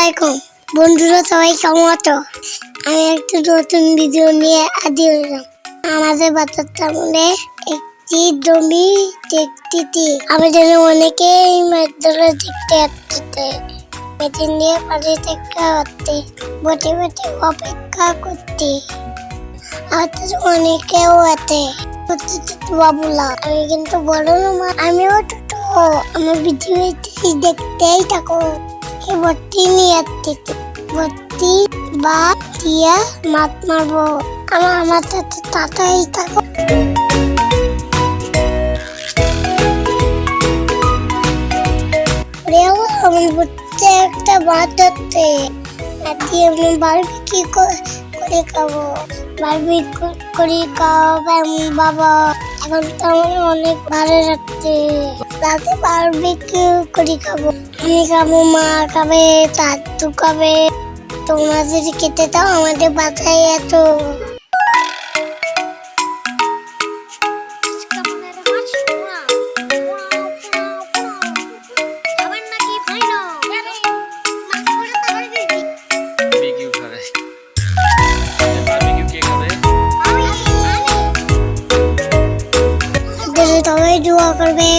আলাইকুম বন্ধুরা, সবাই কেমন আছো? আমি একটা নতুন ভিডিও নিয়ে হাজির হলাম। আমাদের বাচ্চার সামনে একটি জমি দেখতে আমি যেন অনেকেই মেট্রোলে দেখতে আসছে। মেশিন দিয়ে পাশে দেখা হচ্ছে, বসে বসে অপেক্ষা করতে। আর অনেকেও আছে বাবুলা। আমি কিন্তু বড় না, আমিও ছোট। আমার ভিডিও দেখতেই থাকো। ভর্তি নিয়ে আসছে, ভর্তি বা দিয়া মাত মারবো। আমার সাথে তাতাই থাকো। আমার বুঝতে একটা বাদ হচ্ছে, আমি বারবিকিউ করে খাবো। বারবিকিউ করে খাওয়াবে বাবা। এখন তো আমার অনেক ভালো লাগছে, রাতে বারবিকিউ করে খাবো। আমি খাবো, মা খাবে, দাদু খাবে। তোমরা যদি খেতে দাও, আমাদের বাসায় এত সবাই দোয়া করবে।